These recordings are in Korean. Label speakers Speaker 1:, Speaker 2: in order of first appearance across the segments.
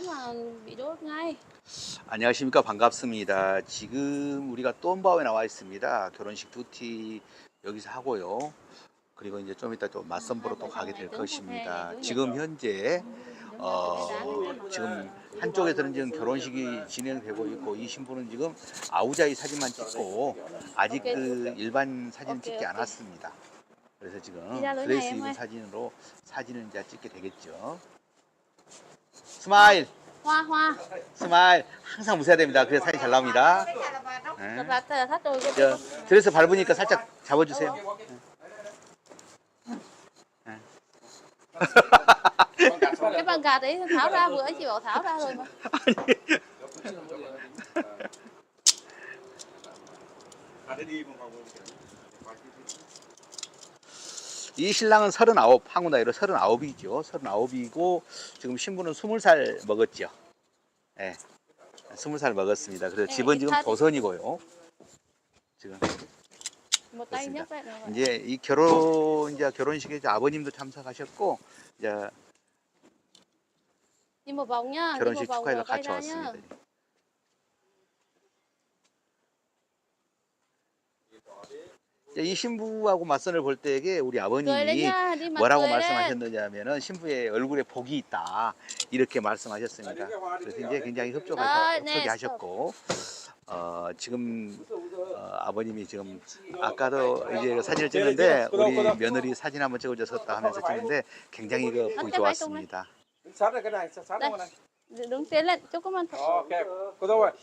Speaker 1: cái mà bị đốt ngay.
Speaker 2: 안녕하십니까. 반갑습니다. 지금 우리가 똠바오에 나와 있습니다. 결혼식 두티 여기서 하고요. 그리고 이제 좀 이따 또 맞선보러 또 가게 될 것입니다. 지금 현재 지금 한쪽에서는 지금 결혼식이 진행되고 있고 이 신부는 지금 아우자이 사진만 찍고 아직 그 일반 사진 찍지 않았습니다. 그래서 지금 드레스 입은 사진으로 사진을 이제 찍게 되겠죠. 스마일!
Speaker 1: Hoa hoa.
Speaker 2: 스마일 항상 웃어야 됩니다. 그래야 사진 잘 나옵니다. 네.
Speaker 1: Thắt đôi cái
Speaker 2: 저 드레스 밟으니까 살짝 잡아주세요. 네.
Speaker 1: cái băng gà đấy tháo ra, vừa ấy chị bảo tháo ra rồi mà.
Speaker 2: 이 신랑은 39, 한국 나이로 39이죠. 39이고 지금 신부는 20살 먹었죠. 네. 20살 먹었습니다. 그래서 집은 지금 도선이고요. 지금
Speaker 1: Một tay
Speaker 2: 그렇습니다.
Speaker 1: nhấc lại rồi.
Speaker 2: 이제 이 결혼식에 이제 아버님도 참석하셨고 이제
Speaker 1: Đi một vòng nhá, đi một
Speaker 2: 결혼식
Speaker 1: vòng
Speaker 2: 축하해서
Speaker 1: rồi quay
Speaker 2: 같이
Speaker 1: ra nhá.
Speaker 2: 왔습니다. 이 신부하고 맞선을 볼 때에 우리
Speaker 1: Cười lên
Speaker 2: 아버님이
Speaker 1: nhá, đi mặt
Speaker 2: 뭐라고
Speaker 1: cười lên.
Speaker 2: 말씀하셨느냐면은 신부의 얼굴에 복이 있다 이렇게 말씀하셨습니다. 그래서 이제 굉장히 협조하셨고 지금 아버님이 지금 아까도 이제 사진을 찍는데 우리 며느리 사진 한번 찍어줬었다 하면서 찍는데 굉장히 그 보기 좋았습니다.
Speaker 1: Đứng tiến lên, 조금만 더.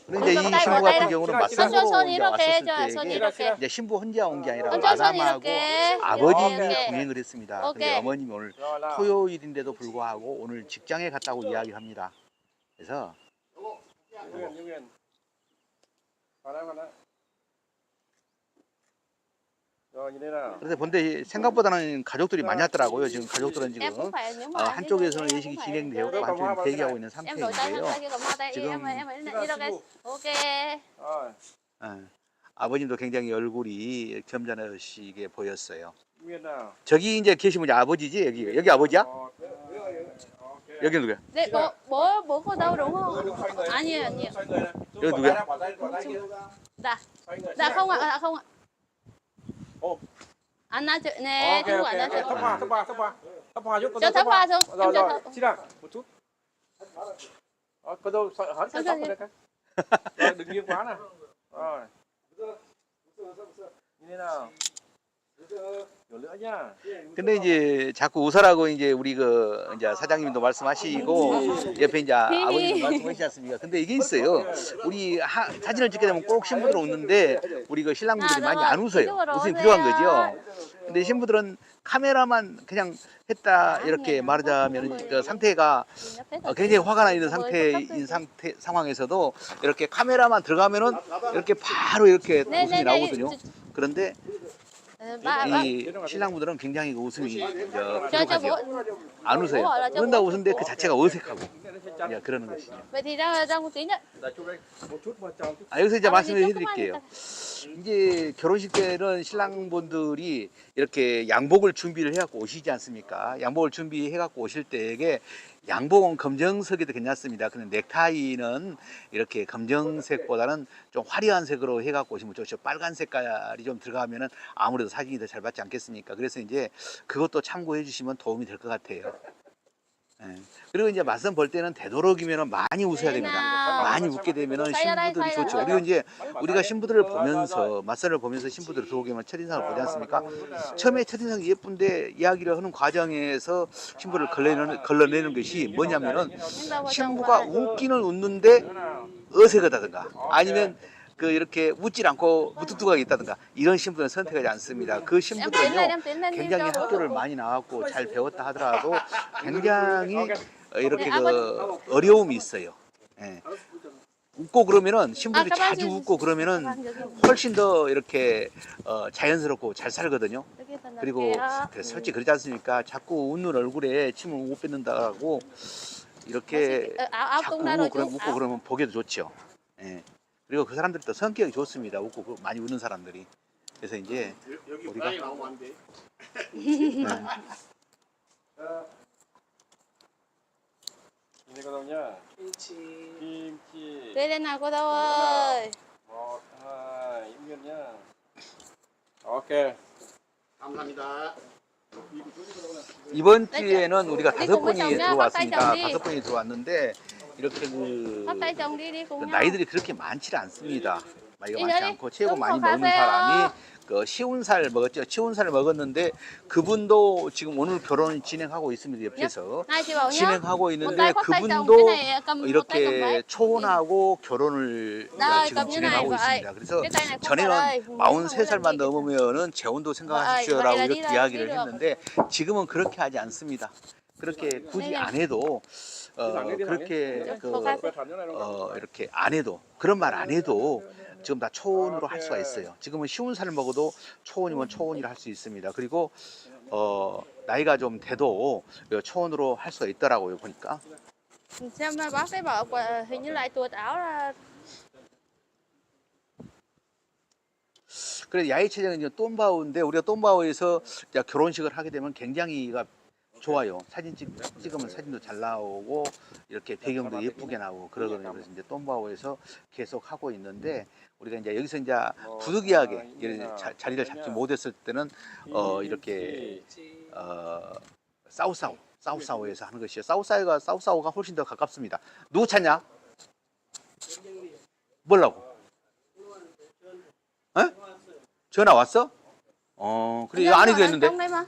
Speaker 2: 근데 이제 이 신부 같은 경우는 맞선으로
Speaker 1: 천천히
Speaker 2: 이제
Speaker 1: 이렇게
Speaker 2: 왔었을
Speaker 1: 해줘요, 천천히
Speaker 2: 때에
Speaker 1: 이렇게.
Speaker 2: 이제 신부 혼자 온 게 아니라
Speaker 1: 천천히
Speaker 2: 마담하고
Speaker 1: 이렇게.
Speaker 2: 아버님이
Speaker 1: 이렇게.
Speaker 2: 동행을 했습니다. 근데
Speaker 1: 오케이.
Speaker 2: 어머님이 오늘 토요일인데도 불구하고 오늘 직장에 갔다고 이야기합니다. 그래서 그래서 본데 생각보다는 가족들이 많이 왔더라고요. 지금 가족들은
Speaker 1: Em cũng
Speaker 2: 지금
Speaker 1: phải nếu mà
Speaker 2: 한쪽에서는 예식이 진행되고 한쪽은 대기하고 있는
Speaker 1: em đổi tay
Speaker 2: 상태인데요.
Speaker 1: tay còn tay
Speaker 2: 지금
Speaker 1: em 이렇게. 오케이.
Speaker 2: 아버님도 굉장히 얼굴이 점잖으시게 보였어요. 저기 이제 계시면 이제 아버지지 여기 아버지야? 여기 누구야?
Speaker 1: 네, bố cô đâu đúng không? 아니에요, 아니에요.
Speaker 2: 여기 누구야?
Speaker 1: Dạ không ạ, dạ không ạ. 안아줘, 네, 친구 안아줘. 저 thấp hoa xuống, em cho thấp.
Speaker 3: Chị một chút. Có đâu hỏi tóc vào đây cái. Rồi, đừng nghiêng quá nào. Rồi. Như thế nào? 요 nữa nhá.
Speaker 2: 근데 이제 자꾸 웃으라고 이제 우리 그 이제 사장님도 말씀하시고 옆에 이제 아버님도 말씀하시지 않습니까? 근데 이게 있어요. 우리 사진을 찍게 되면 꼭 신부들은 웃는데 우리 그 신랑분들이 많이 안 웃어요. 웃음이 필요한 거죠. 근데 신부들은 카메라만 그냥 했다 이렇게 말하자면 그 상태가 굉장히 화가 나 있는 상황에서도 이렇게 카메라만 들어가면은 이렇게 바로 이렇게 웃음이 나오거든요. 그런데 이 신랑분들은 굉장히 그 웃음이 부족하죠. 안 웃어요. 웃는다고 웃는데 그 자체가 어색하고 그러는 것이죠.
Speaker 1: Vậy thì ra một tí nữa.
Speaker 2: 여기서 이제 말씀을 해드릴게요. 이제 결혼식 때는 신랑분들이 이렇게 양복을 준비를 해갖고 오시지 않습니까? 양복을 준비해갖고 오실 때에 양복은 검정색이 더 괜찮습니다. 근데 넥타이는 이렇게 검정색보다는 좀 화려한 색으로 해갖고 오시면 좋죠. 빨간 색깔이 좀 들어가면은 아무래도 사진이 더 잘 받지 않겠습니까? 그래서 이제 그것도 참고해 주시면 도움이 될 것 같아요. 예. 그리고 이제 맞선 볼 때는 되도록이면 많이 웃어야 됩니다. 많이 웃게 되면은 신부들이 좋죠. 그리고 이제 우리가 신부들을 보면서 맞선을 보면서 신부들을 들어오게 첫인상을 보지 않습니까? 처음에 첫인상이 예쁜데 이야기를 하는 과정에서 신부를 걸러내는 것이 뭐냐면은 신부가 웃기는 웃는데 어색하다든가 아니면 그 이렇게 웃질 않고 무뚝뚝하게 있다든가 이런 신부는 선택하지 않습니다. 그 신부들은요 굉장히 학교를 많이 나왔고 잘 배웠다 하더라도 굉장히 이렇게 그 어려움이 있어요. 예. 웃고 그러면은 신부들이 자주 웃고 그러면은 훨씬 더 이렇게 자연스럽고 잘 살거든요. 그리고 솔직히 그러지 않습니까? 자꾸 웃는 얼굴에 침을 못 뱉는다고 이렇게 자꾸 웃고 그러면 보기도 좋죠. 예. 그리고 그 사람들이 또 성격이 좋습니다. 웃고 많이 웃는 사람들이. 그래서 이제 우리가
Speaker 3: Ini cô đâu nhá. Kim chi.
Speaker 1: Tươi lên nào cô Dâu ơi.
Speaker 3: 1, 2, im nguyên nhá. Ok.
Speaker 4: 감사합니다.
Speaker 2: 이번 주에는 우리가
Speaker 1: đi
Speaker 2: 다섯
Speaker 1: cùng với
Speaker 2: 분이
Speaker 1: chồng nha, bắt tay
Speaker 2: 들어왔습니다.
Speaker 1: chồng đi.
Speaker 2: 다섯 분이 들어왔는데 이렇게
Speaker 1: Bắt tay chồng đi cùng nhau.
Speaker 2: 나이들이 그렇게 많지 않습니다. 나이가
Speaker 1: 이
Speaker 2: 많지
Speaker 1: 자리
Speaker 2: 않고 최고
Speaker 1: 좀
Speaker 2: 많이
Speaker 1: 더
Speaker 2: 먹는
Speaker 1: 가세요.
Speaker 2: 사람이 그 시운 살 먹었죠. 시운 살 먹었는데 그분도 지금 오늘 결혼 진행하고 있습니다. 옆에서
Speaker 1: Này chị bảo nhá.
Speaker 2: 진행하고
Speaker 1: Một
Speaker 2: 있는데
Speaker 1: tay bắt tay chồng,
Speaker 2: 그분도
Speaker 1: cái này cầm một tay cầm
Speaker 2: 이렇게
Speaker 1: đấy.
Speaker 2: 초혼하고 결혼을
Speaker 1: đây,
Speaker 2: 지금
Speaker 1: cầm như này
Speaker 2: 진행하고
Speaker 1: vậy.
Speaker 2: 있습니다. 그래서
Speaker 1: Cái tay này không vào đây.
Speaker 2: 전에는 43살만 넘으면은 재혼도 생각하십시오라고
Speaker 1: vậy là đi
Speaker 2: 이렇게
Speaker 1: được,
Speaker 2: 이야기를
Speaker 1: đi được.
Speaker 2: 했는데 지금은 그렇게 하지 않습니다. 그렇게 굳이 안 해도 그렇게 이렇게 안 해도 그런 말 안 해도 지금 다 초혼으로 할 수가 있어요. 지금은 쉬운 살을 먹어도 초혼이면 초혼이라 할 수 있습니다. 그리고 나이가 좀 돼도 초혼으로 할 수가 있더라고요 보니까.
Speaker 1: Xem bác ấy bảo hình như lại tuột áo ra.
Speaker 2: 그래서 야외촬영은 이제 똠바오인데 우리가 똠바오에서 결혼식을 하게 되면 굉장히가 좋아요. 사진 찍으면 사진도 잘 나오고 이렇게 배경도 예쁘게 나오고 그러거든요. 그래서 이제 똠바오에서 계속 하고 있는데 우리가 이제 여기서 이제 부득이하게 자리를 잡지 못했을 때는 이렇게 사우사오에서 하는 것이요. 사우사오가 훨씬 더 가깝습니다. 누구 찾냐? 뭐라고? 에? 전화 왔어? 그래 이거 안 해결했는데.
Speaker 1: Trong đây mà.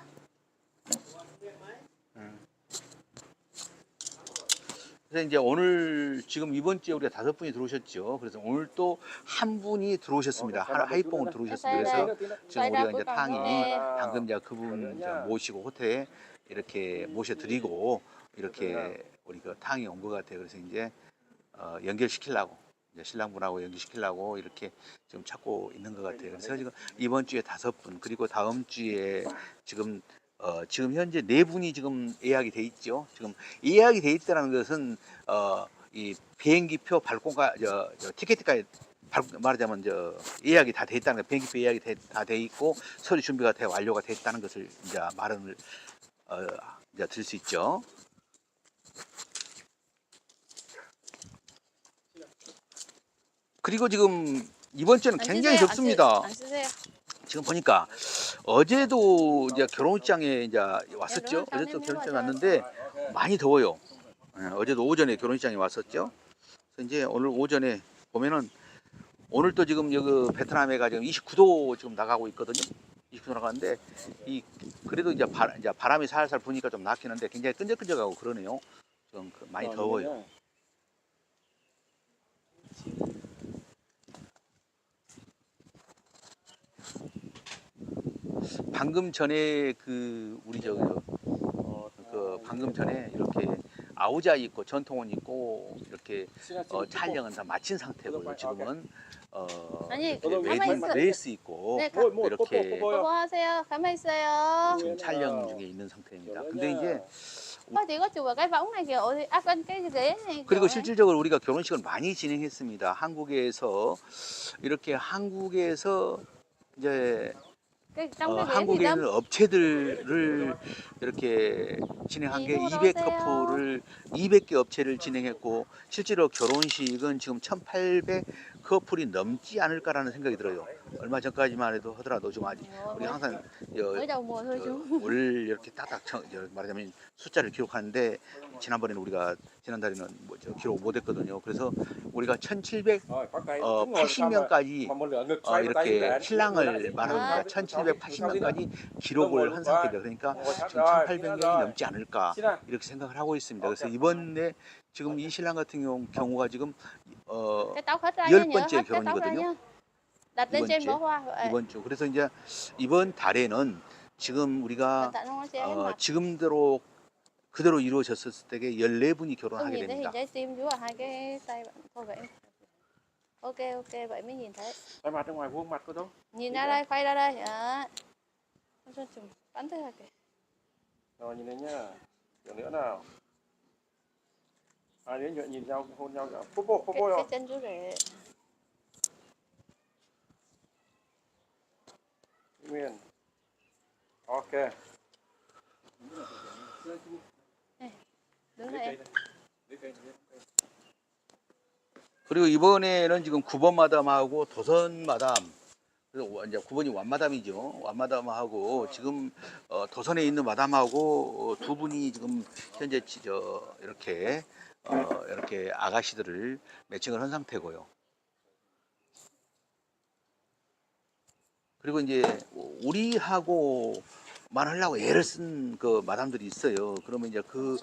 Speaker 2: 그래서 이제 오늘 지금 이번 주에 우리가 5분이 들어오셨죠. 그래서 오늘 또 한 분이 들어오셨습니다. 하이뽕으로 들어오셨습니다. 그래서 지금 우리가 이제 탕이 방금 이제 그분 이제 모시고 호텔에 이렇게 모셔드리고 이렇게 우리 그 탕이 온 것 같아요. 그래서 이제 연결시키려고 이제 신랑분하고 연결시키려고 이렇게 지금 찾고 있는 것 같아요. 그래서 지금 이번 주에 5분 그리고 다음 주에 지금 현재 4분이 지금 예약이 돼 있죠. 지금 예약이 돼 있다는 것은 이 비행기표 발권가 티켓까지 말하자면 예약이 다 돼 있다는 거, 비행기표 예약이 다 돼 있고 서류 준비가 돼 완료가 돼 있다는 것을 이제 말을 이제 들 수 있죠. 그리고 지금 이번 주는 굉장히 덥습니다.
Speaker 1: 안 쓰세요.
Speaker 2: 지금 보니까 어제도 이제 결혼식장에 이제 왔었죠. 어제도 결혼식장에 왔는데 많이 더워요. 어제도 오전에 결혼식장에 왔었죠. 그래서 이제 오늘 오전에 보면은 오늘 또 지금 여기 베트남에가 지금 29도 지금 나가고 있거든요. 29도 나가는데 그래도 이제 바람이 살살 부니까 좀 낫긴 한데 굉장히 끈적끈적하고 그러네요. 좀 많이 더워요. 방금 전에 우리 방금 전에 이렇게 아우자 입고 전통옷 입고 이렇게 촬영은 다 마친 상태고요. 지금은
Speaker 1: 아니,
Speaker 2: 레이스 입고
Speaker 1: 네,
Speaker 2: 이렇게
Speaker 1: 뭐 하세요? 가만히 있어요.
Speaker 2: 지금 촬영 중에 있는 상태입니다. 근데 이제
Speaker 1: Thì có chụp vào cái võng này kìa. Cái ghế này.
Speaker 2: 그리고 실질적으로 우리가 결혼식을 많이 진행했습니다. 한국에서 이제 한국에 있는 업체들을 이렇게 진행한 게 200개 업체를 진행했고 실제로 결혼식은 지금 1,800 커플이 넘지 않을까라는 생각이 들어요. 얼마 전까지만 해도 하더라도 좀 아직 우리 항상 올 이렇게 딱딱 말하자면 숫자를 기록하는데 지난번에는 우리가 지난달에는 기록 못했거든요. 그래서 우리가 1,780명까지 이렇게 신랑을 말하니까 1,780명까지 기록을 한 상태입니다. 그러니까 지금 1,800명이 넘지 않을까 이렇게 생각을 하고 있습니다. 그래서 이번에 지금 이 신랑 같은 경우가 지금 10번째 결혼이거든요. 이번 주. 그래서 이제 이번 달에는 지금 우리가 지금대로 그대로 이루어졌을 때 14분이 결혼하게 됩니다.
Speaker 1: Ok, vậy mới nhìn thấy.
Speaker 3: Quay mặt ra ngoài vuông mặt cô đâu?
Speaker 1: Nhìn ra đây, quay ra đây. Đó. Cho chùm bắn tới kìa.
Speaker 3: Rồi nhìn đây nhá. Kiểu nữa nào. Hai đứa nhìn nhau hôn nhau cả. Phô bô
Speaker 1: cái chân chú rể.
Speaker 3: Nguyên. Ok.
Speaker 1: Này, đứng đây.
Speaker 2: 그리고 이번에는 지금 9번 마담하고 도선 마담, 그래서 이제 9번이 완마담이죠. 완마담하고 지금 도선에 있는 마담하고 두 분이 지금 현재 이렇게 이렇게 아가씨들을 매칭을 한 상태고요. 그리고 이제 우리하고 말하려고 애를 쓴 그 마담들이 있어요. 그러면 이제 그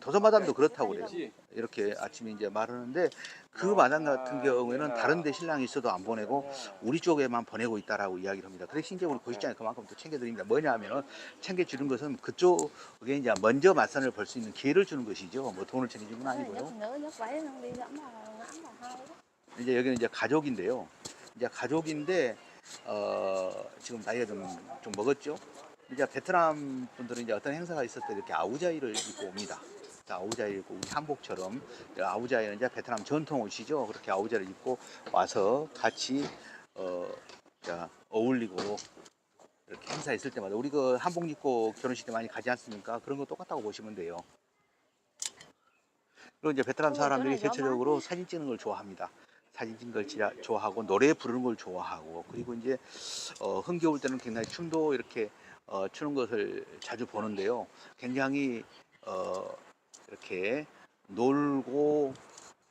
Speaker 2: 도선 마담도 그렇다고 그래요. 이렇게 아침에 이제 말하는데 그 마담 같은 경우에는 다른 데 신랑이 있어도 안 보내고 우리 쪽에만 보내고 있다라고 이야기를 합니다. 그래서 이제 우리 고시장에 그만큼 또 챙겨드립니다. 뭐냐면은 챙겨주는 것은 그쪽에 이제 먼저 맞선을 볼 수 있는 기회를 주는 것이죠. 뭐 돈을 챙겨주는 건 아니고요. 이제 여기는 이제 가족인데요. 이제 가족인데 지금 나이가 좀 먹었죠. 이제 베트남 분들은 이제 어떤 행사가 있을 때 이렇게 아우자이를 입고 옵니다. 자, 아우자이 입고 우리 한복처럼 아우자이는 이제 베트남 전통 옷이죠. 그렇게 아우자를 입고 와서 같이 자, 어울리고 이렇게 행사 있을 때마다 우리 그 한복 입고 결혼식 때 많이 가지 않습니까? 그런 거 똑같다고 보시면 돼요. 그리고 이제 베트남 사람들이 대체적으로 사진 찍는 걸 좋아합니다. 사진 찍는 걸 좋아하고 노래 부르는 걸 좋아하고 그리고 이제 흥겨울 때는 굉장히 춤도 이렇게 추는 것을 자주 보는데요. 굉장히 이렇게 놀고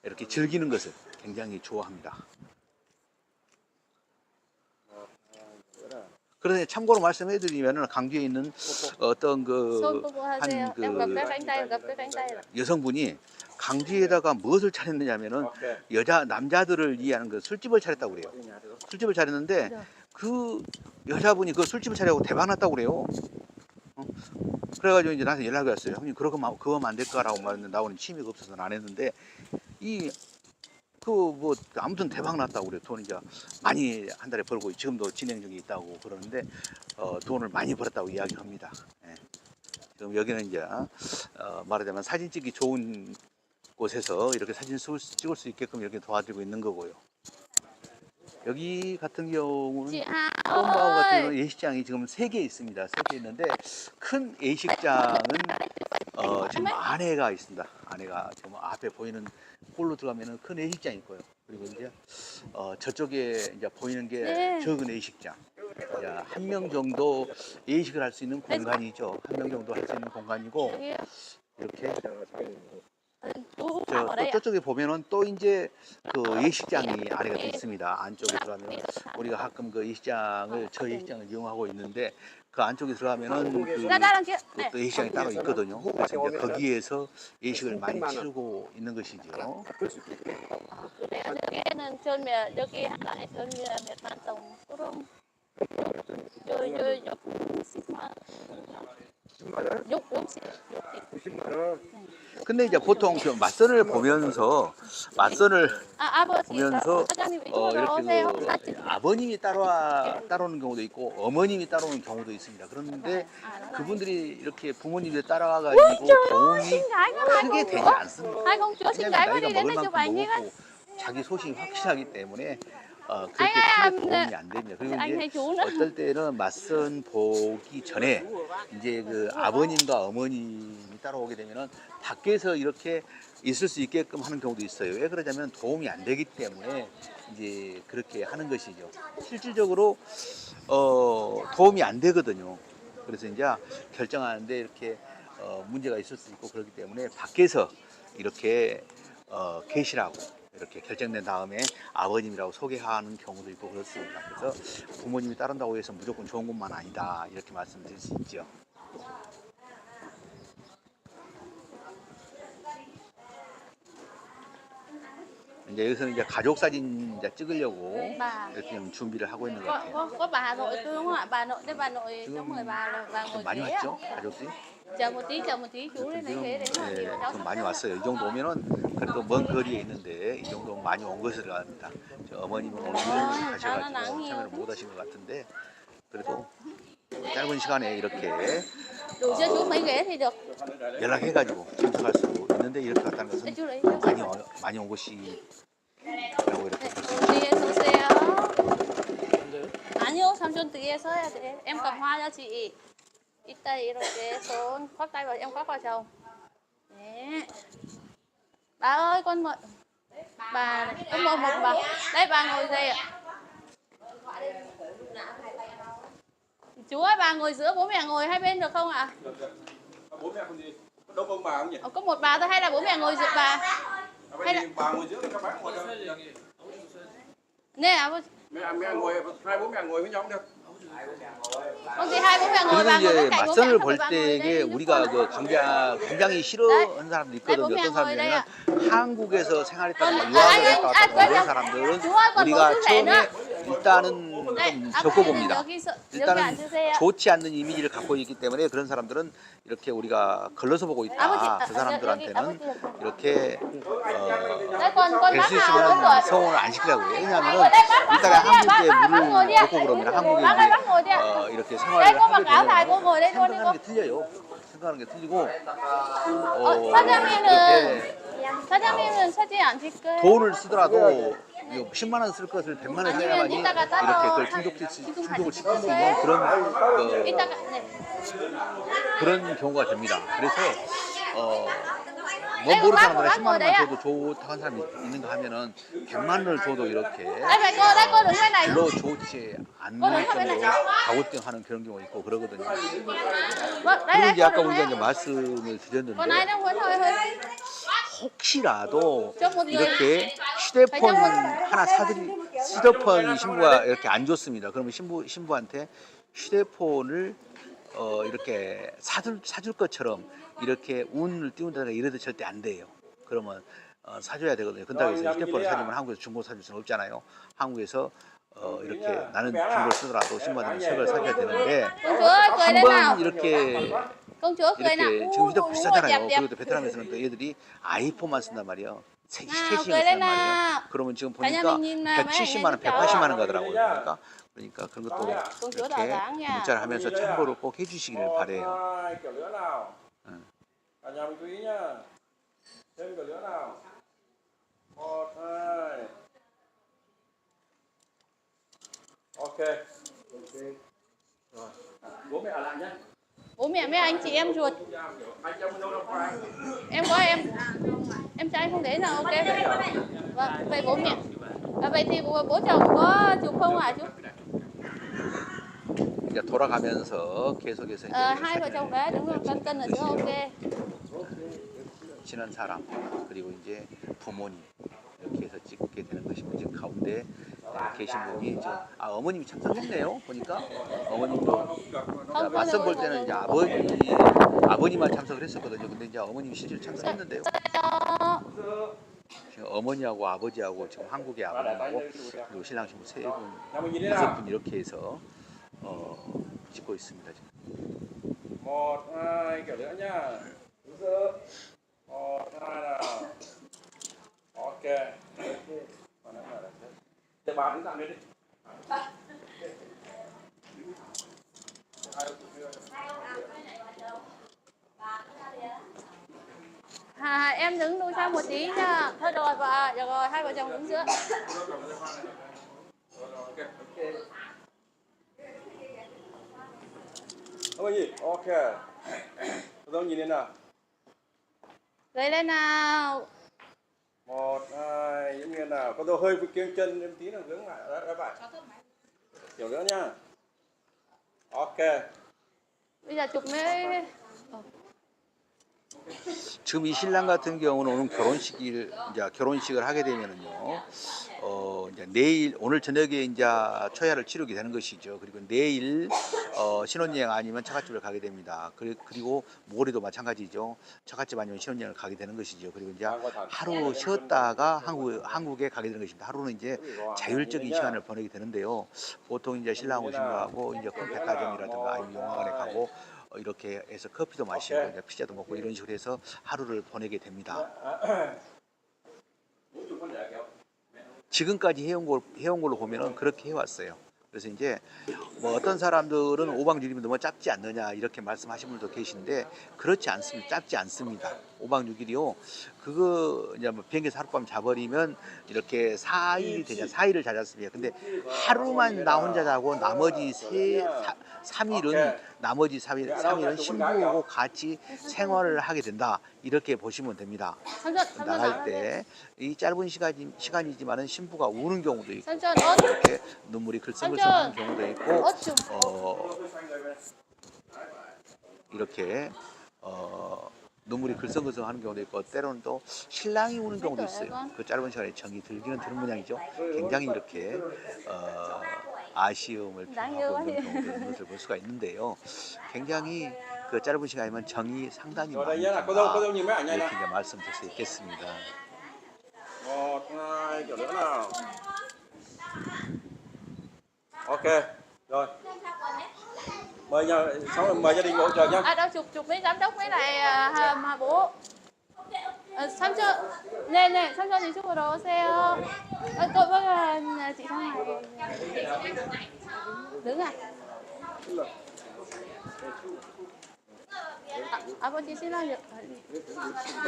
Speaker 2: 이렇게 즐기는 것을 굉장히 좋아합니다. 그런데 참고로 말씀해드리면 강주에 있는 어떤 여성분이 강주에다가 무엇을 차렸느냐면은 남자들을 이해하는 그 술집을 차렸다고 그래요. 술집을 차렸는데 그 여자분이 그 술집을 차리고 대박 났다고 그래요. 그래가지고 이제 나한테 연락이 왔어요. 형님 그러면 안 될까라고 말했는데 나오는 취미가 없어서 안 했는데 뭐 아무튼 대박 났다고 그래요. 돈 이제 많이 한 달에 벌고 지금도 진행 중에 있다고 그러는데 돈을 많이 벌었다고 이야기합니다. 예. 지금 여기는 이제 말하자면 사진 찍기 좋은 곳에서 이렇게 사진 찍을 수 있게끔 이렇게 도와주고 있는 거고요. 여기 같은 경우는 꼼바오 같은 경우는 예식장이 지금 3개 있습니다. 3개 있는데 큰 예식장은 지금 안에가 있습니다. 안에가 지금 앞에 보이는 홀로 들어가면은 큰 예식장이 있고요. 그리고 이제 저쪽에 이제 보이는 게 적은 예식장. 1명 정도 예식을 할 수 있는 공간이죠. 1명 정도 할 수 있는 공간이고 이렇게 저쪽에 보면은 또 이제 그 예식장이 아래가 또 있습니다. 안쪽에 들어가면 우리가 가끔 그 예식장을 저 예식장을 이용하고 있는데 그 안쪽에 들어가면은 또 예식장이 따로 있거든요. 그래서 이제 거기에서 예식을 많이 치르고 있는 것이죠.
Speaker 1: 여기는 전면 여기 하나에 전면 몇만 동 그럼
Speaker 2: 근데 이제 보통 그 맞선을 보면서 이렇게 아버님이 따라오는 경우도 있고 어머님이 따라오는 경우도 있습니다. 그런데 그분들이 이렇게 부모님이 따라와가지고 도움이 크게 되지 않습니다. 왜냐하면 나이가 먹을 만큼 먹었고 자기 소신이 확실하기 때문에 그렇게 크게 도움이 안 됩니다. 그리고 이제 어떨 때는 맞선 보기 전에 이제 그 아버님과 어머님이 따라오게 되면은 밖에서 이렇게 있을 수 있게끔 하는 경우도 있어요. 왜 그러냐면 도움이 안 되기 때문에 이제 그렇게 하는 것이죠. 실질적으로 도움이 안 되거든요. 그래서 이제 결정하는데 이렇게 문제가 있을 수 있고 그렇기 때문에 밖에서 이렇게 계시라고 이렇게 결정된 다음에 아버님이라고 소개하는 경우도 있고 그렇습니다. 그래서 부모님이 따른다고 해서 무조건 좋은 것만 아니다 이렇게 말씀드릴 수 있죠. 이제 여기서는 이제 가족 사진 이제 찍으려고 이렇게 좀 준비를 하고 있는 것 같아요.
Speaker 1: có bà nội tôi không ạ? Bà nội đây bà nội
Speaker 2: 지금
Speaker 1: có mời bà là bà ngồi
Speaker 2: 많이
Speaker 1: ghế ạ.
Speaker 2: 왔죠, 가족들이?
Speaker 1: chờ một tí chú lên lấy ghế đấy mà
Speaker 2: 네,
Speaker 1: nhiều cháu
Speaker 2: 좀
Speaker 1: sắp
Speaker 2: 많이
Speaker 1: xếp ạ.
Speaker 2: 왔어요. 이 정도 오면은 그래도 먼 거리에 있는데 이 정도 많이 온 것을 합니다. 저 어머님은 오늘 일을 가셔가지고 참여를 못 하신 것 같은데 그래도 짧은 시간에 이렇게
Speaker 1: Đủ chưa chú mấy ghế thì được.
Speaker 2: 연락해가지고 참석할 수 있는데 이렇게 갔다는
Speaker 1: Để
Speaker 2: 것은
Speaker 1: chú lấy cho.
Speaker 2: 많이 온 것이라고 이렇게 볼 수 있습니다.
Speaker 1: 뒤에 서세요. 아니요, 삼촌 뒤에 서야 돼. Em cầm hoa cho chị. Ít tay 이렇게 손 khoác tay vào em khoác vào chồng. 네. Bà ơi con mời bà này. Có một bà. Đây bà ngồi đây ạ. Chú ơi bà ngồi giữa, bố mẹ ngồi hai bên được không ạ?
Speaker 3: Bố mẹ còn gì? Có đông ông bà không nhỉ?
Speaker 1: Có một bà thôi hay là bố mẹ ngồi giữa bà?
Speaker 3: Hay là bà ngồi giữa các bác ngồi đâu?
Speaker 1: Nè à,
Speaker 3: Mẹ ngồi, hai bố mẹ ngồi với nhau cũng được.
Speaker 1: con thì hai bố mẹ ngồi,
Speaker 2: 그리고
Speaker 1: bà ngồi bên
Speaker 2: 이제
Speaker 1: cạnh bố
Speaker 2: 맞선을
Speaker 1: mẹ,
Speaker 2: 볼
Speaker 1: bà ngồi
Speaker 2: 때에
Speaker 1: đây.
Speaker 2: 우리가 그 굉장히 싫어하는 사람도 있거든요.
Speaker 1: 네,
Speaker 2: 어떤
Speaker 1: 보면
Speaker 2: 사람들은 한국에서 생활했다가
Speaker 1: 아,
Speaker 2: 유학을 갔다 왔다
Speaker 1: 그냥
Speaker 2: 이런 사람들은
Speaker 1: 중화권
Speaker 2: 우리가
Speaker 1: 모두
Speaker 2: 처음에
Speaker 1: 되나?
Speaker 2: 일단은
Speaker 1: 네,
Speaker 2: 좀
Speaker 1: 아버지는
Speaker 2: 겪어봅니다.
Speaker 1: 여기
Speaker 2: 일단은
Speaker 1: 앉으세요.
Speaker 2: 좋지 않는 이미지를 갖고 있기 때문에 그런 사람들은 이렇게 우리가 걸러서 보고 있다.
Speaker 1: 아버지,
Speaker 2: 그 사람들한테는
Speaker 1: 아버지.
Speaker 2: 이렇게
Speaker 1: Đây con
Speaker 2: 될
Speaker 1: bác
Speaker 2: 수
Speaker 1: nào
Speaker 2: 있으면
Speaker 1: lớn tuổi.
Speaker 2: 성원을 안 시키려고 해요. 왜냐하면
Speaker 1: đây bác
Speaker 2: 이따가
Speaker 1: ngồi đi ạ,
Speaker 2: 한국에
Speaker 1: bác
Speaker 2: 물을
Speaker 1: ngồi đi ạ.
Speaker 2: 먹고 그러면 한국에
Speaker 1: Bác ơi, bác ngồi đi ạ.
Speaker 2: 이제 이렇게
Speaker 1: Đây
Speaker 2: 생활을
Speaker 1: cô mặc
Speaker 2: 하게
Speaker 1: áo dài cô
Speaker 2: 되면
Speaker 1: ngồi đây luôn đi cô.
Speaker 2: 생각하는 게 틀려요. 생각하는 게 틀리고
Speaker 1: 사장님은
Speaker 2: 이렇게
Speaker 1: 사장님은 사진 안 찍어요.
Speaker 2: 돈을 쓰더라도 10만 원 쓸 것을 100만 원
Speaker 1: 아니면
Speaker 2: 써야만이
Speaker 1: 이따가 따로
Speaker 2: 이렇게 그걸
Speaker 1: 지금
Speaker 2: 충족을
Speaker 1: 같이
Speaker 2: 시킬 수
Speaker 1: 찍어요?
Speaker 2: 있는 그런
Speaker 1: 이따가 네.
Speaker 2: 그런 경우가 됩니다. 그래서
Speaker 1: 네,
Speaker 2: 모르는
Speaker 1: bác
Speaker 2: 사람들은
Speaker 1: của
Speaker 2: 10만
Speaker 1: bác ngồi đấy
Speaker 2: 원만
Speaker 1: ạ.
Speaker 2: 줘도 좋다고 하는 사람이 있는가 하면은 100만 원을 줘도 이렇게
Speaker 1: đây cô đứng bên này.
Speaker 2: 별로 좋지 않는 정도로 가고등하는 그런 경우가 있고 그러거든요.
Speaker 1: Vâng, đây
Speaker 2: 그리고
Speaker 1: đây
Speaker 2: 이제
Speaker 1: cô
Speaker 2: 아까
Speaker 1: đứng
Speaker 2: 우리가
Speaker 1: đây.
Speaker 2: 이제 말씀을
Speaker 1: Con
Speaker 2: 드렸는데
Speaker 1: ai đang muốn hơi hơi.
Speaker 2: 혹시라도
Speaker 1: 좀 어디요?
Speaker 2: 이렇게 휴대폰 하나 휴대폰 신부가 이렇게 안 줬습니다. 그러면 신부한테 휴대폰을 이렇게 사줄 것처럼 이렇게 운을 띄운다든가 이래도 절대 안 돼요. 그러면 사줘야 되거든요. 그렇다고 해서 휴대폰을 사주면 한국에서 중고 사줄 수는 없잖아요. 한국에서 이렇게 나는 중고를 쓰더라도 신부한테는 새 걸 사줘야 되는데
Speaker 1: Công chúa ơi cười lên nào.
Speaker 2: 한번 이렇게
Speaker 1: Công chúa cười nào.
Speaker 2: 이렇게 지금 휴대폰 비싸잖아요.
Speaker 1: đẹp đẹp.
Speaker 2: 그리고 또 베트남에서는 또 애들이 아이폰만 쓴단 말이에요.
Speaker 1: nào,
Speaker 2: 최신을
Speaker 1: cười lên
Speaker 2: 쓴단 말이에요.
Speaker 1: nào.
Speaker 2: 그러면 지금
Speaker 1: cả nhà
Speaker 2: 보니까
Speaker 1: mình nhìn mà mấy
Speaker 2: 170만 원,
Speaker 1: anh
Speaker 2: 180만 원 가더라고요. 그러니까 그런 것도
Speaker 1: Công chúa đỏ
Speaker 2: 이렇게
Speaker 1: dáng nha.
Speaker 2: 문자를 하면서 참고를 꼭 해주시기를 바래요.
Speaker 3: Hai, kiểu lửa nào? Cả nhà mình chú ý nhá. Thêm kiểu lửa nào? 1, 2. Ok. Rồi. Bố mẹ ở lại nhé.
Speaker 1: Bố mẹ mấy anh chị em ruột.
Speaker 3: Anh em đâu đâu qua.
Speaker 1: Em có em trai không đến là ok. Vâng, vậy bố mẹ. Vậy thì bố chồng có chụp không hả chú?
Speaker 2: 이제 돌아가면서 계속해서 이제
Speaker 1: Hai vợ chồng bé đúng rồi, cân ở giữa ok.
Speaker 2: 친한 사람 그리고 이제 부모님 이렇게 해서 찍게 되는 것이고 지금 가운데 계신 분이 지금 어머님이 참석했네요. 보니까 어머님도 맞선 볼 때는 이제 아버님만 참석을 했었거든요. 근데 이제 어머님이 실제로 참석했는데요. 지금 어머니하고 아버지하고 지금 한국의 아버님하고 그리고 신랑 신부 세 분, 다섯 분 이렇게 해서 찍고 있습니다. 지금.
Speaker 3: 1, 2, kiểu lửa nhá. 1, 2 nào. Ok. Để bà đứng tạm đây đi.
Speaker 1: Em đứng đuôi sang một tí nha. Thôi rồi và được rồi, hai vợ chồng đứng giữa.
Speaker 3: Không có gì. Ok. Tôi nhìn lên nào.
Speaker 1: Cười lên nào.
Speaker 3: 1, 2, giống như nào. Có tôi hơi kiêng chân em tí nào đứng lại. Đó vậy. Kiểu nữa nha. Ok.
Speaker 1: Bây giờ chụp mấy.
Speaker 2: 지금 이 신랑 같은 경우는 오늘 결혼식을 하게 되면은요, 이제 오늘 저녁에 이제 초야를 치르게 되는 것이죠. 그리고 내일 신혼여행 아니면 처갓집을 가게 됩니다. 그리고 모레도 마찬가지죠. 처갓집 아니면 신혼여행을 가게 되는 것이죠. 그리고 이제 하루 쉬었다가 한국에 가게 되는 것입니다. 하루는 이제 자율적인 시간을 보내게 되는데요. 보통 이제 신랑하고 신부하고 이제 큰 백화점이라든가 아니면 영화관에 가고 이렇게 해서 커피도 마시고 이제 피자도 먹고 이런 식으로 해서 하루를 보내게 됩니다. 지금까지 해온 걸로 보면은 그렇게 해왔어요. 그래서 이제 뭐 어떤 사람들은 5박 6일이면 너무 짧지 않느냐 이렇게 말씀하신 분도 계신데 그렇지 않습니다. 짧지 않습니다. 5박 6일이요. 그거 이제 뭐 비행기에서 하룻밤 자버리면 이렇게 4일이 되냐, 4일을 자지 않습니까? 근데 하루만 나 혼자 자고 나머지 3일은 나머지 3일은 신부하고 같이 생활을 하게 된다. 이렇게 보시면 됩니다. 나갈 때 이 짧은 시간이지만은 신부가 우는 경우도 있고 이렇게 눈물이 글썽글썽하는 경우도 있고 이렇게 눈물이 글썽글썽하는 경우도 있고 때로는 또 신랑이 우는 경우도 있어요. 그 짧은 시간에 정이 들기는 드는 모양이죠. 굉장히 이렇게 아쉬움을 표하고 있는 경우도 있는 것을 볼 수가 있는데요. 굉장히 그 짧은 시간이면 정이 상당히 많이 든다. 이렇게 이제 말씀드릴 수 있겠습니다.
Speaker 3: Một, hai, kiểu nữa nào. Ok, rồi. Mời nhà, xong rồi mời gia đình hỗ trợ nhá.
Speaker 1: Đâu chụp với giám đốc với lại Hà bố. 삼촌, 네네, 삼촌 이쪽으로 오세요. 또 chị sang này. Đứng à? 아버지 신랑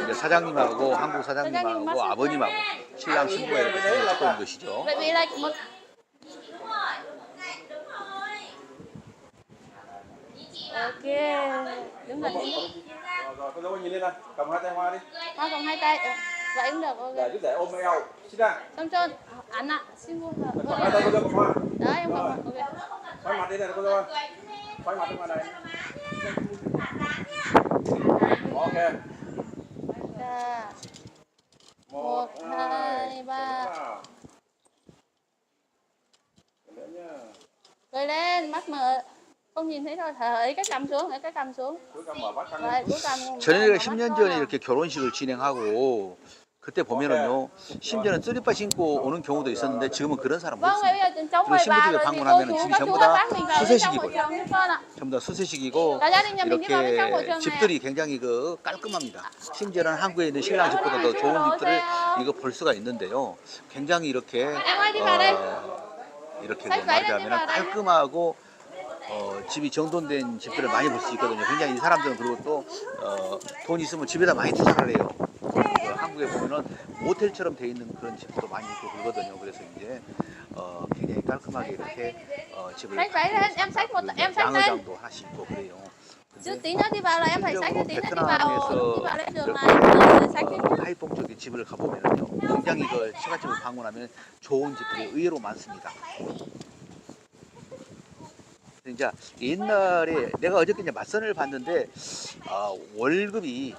Speaker 2: 이제 사장님하고 한국 사장님하고 아버님하고 신랑 신부가 이렇게 사진을 찍고 있는 것이죠.
Speaker 1: Bởi vì là một ok, đứng gần đi.
Speaker 3: Rồi, con dâu nhìn lên này, cầm hai tay hoa đi.
Speaker 1: Hoa cầm hai tay, vậy cũng được.
Speaker 3: Để giúp để ôm eo, xin ra.
Speaker 1: 삼촌, 안 아, 신부.
Speaker 3: Cầm hai tay con dâu cầm hoa.
Speaker 1: Đó, em cầm. Ok.
Speaker 3: Xoay mặt đi này con dâu ơi. Xoay mặt đi ngoài này. Ok.
Speaker 1: 자,
Speaker 3: Một, hai,
Speaker 1: ba.
Speaker 3: nào. Nữa nha.
Speaker 1: Cười lên, mắt mở. Không nhìn thấy thôi, thở cái cầm xuống, cái cầm xuống.
Speaker 3: Cứ cầm mở mắt căng
Speaker 1: Rồi,
Speaker 3: lên.
Speaker 1: cứ cầm.
Speaker 2: 저녁에 10년 전에 이렇게 결혼식을 진행하고 그때 보면은요 심지어는 쓰리빠 신고 오는 경우도 있었는데 지금은 그런 사람
Speaker 1: Vâng, bây
Speaker 2: 없습니다.
Speaker 1: giờ chống
Speaker 2: 그리고
Speaker 1: 13
Speaker 2: 신부집에
Speaker 1: rồi thì cô
Speaker 2: 방문하면
Speaker 1: chú
Speaker 2: 지금
Speaker 1: các
Speaker 2: 전부
Speaker 1: chú
Speaker 2: 다
Speaker 1: các bác mình vào bên trong hội
Speaker 2: 수세식이고요.
Speaker 1: trường với con ạ.
Speaker 2: 전부 다 수세식이고
Speaker 1: cả gia đình nhà mình đi vào bên trong hội
Speaker 2: 이렇게
Speaker 1: trường này.
Speaker 2: 집들이 굉장히 그 깔끔합니다. 심지어는 한국에 있는 신랑 집보다 더 좋은 집들을 이거 볼 수가 있는데요. 굉장히 이렇게 이렇게 뭐 말하자면 깔끔하고 집이 정돈된 집들을 많이 볼 수 있거든요. 굉장히 이 사람들은 그리고 또 돈 있으면 집에다 많이 투자를 해요. 한국에 보면은 모텔처럼 돼 있는 그런 집도 많이 있고 그러거든요. 그래서 이제 굉장히 깔끔하게 이렇게 집을
Speaker 1: Xách váy lên, em xách em xách lên.
Speaker 2: 양의장도 하나씩 있고 그래요.
Speaker 1: Chứ tí nữa đi vào là em phải xách cho tí nữa đi vào lên đường này.
Speaker 2: 베트남에서
Speaker 1: Xách chứ.
Speaker 2: 하이퐁 쪽에 집을 가보면요, 굉장히 그 시가집을 방문하면 좋은 집들이 의외로 많습니다. 이제 옛날에 내가 어저께 이제 맞선을 봤는데 월급이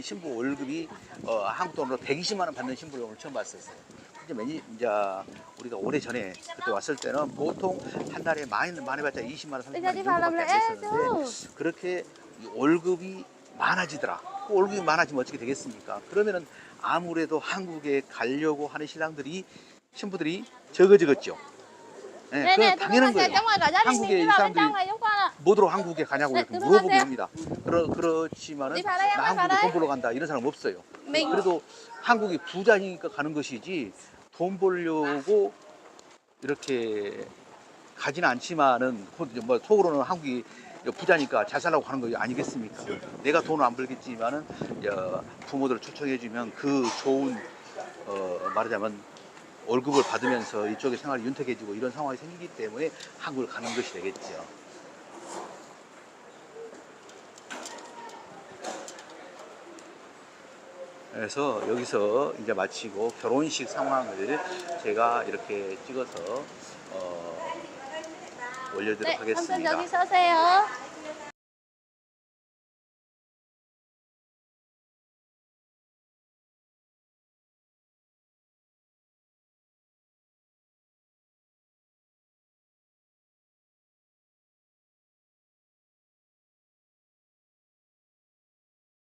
Speaker 2: 신부 월급이 한국 돈으로 120만 원 받는 신부를 오늘 처음 봤었어요. 이제 우리가 오래 전에 그때 왔을 때는 보통 한 달에 많이 봤자 20만 원, 30만 원 정도밖에 안 됐었는데 그렇게 월급이 많아지더라. 그 월급이 많아지면 어떻게 되겠습니까? 그러면은 아무래도 한국에 가려고 하는 신부들이 적어지겠죠. 네, 그건 당연한 거예요. 한국에 이 사람들이 뭐로 한국에 가냐고 이렇게 물어보게 됩니다. 그렇지만은 나 한국에 돈 벌러 간다 이런 사람 없어요. 그래도 한국이 부자니까 가는 것이지 돈 벌려고 이렇게 가지는 않지만은 뭐 속으로는 한국이 부자니까 잘 살라고 하는 거 아니겠습니까? 내가 돈을 안 벌겠지만은 부모들을 초청해주면 그 좋은 말하자면 월급을 받으면서 이쪽에 생활이 윤택해지고 이런 상황이 생기기 때문에 한국을 가는 것이 되겠죠. 그래서 여기서 이제 마치고 결혼식 상황을 제가 이렇게 찍어서 올려드리도록
Speaker 1: 네, 삼촌
Speaker 2: 하겠습니다.
Speaker 1: 여기 서세요.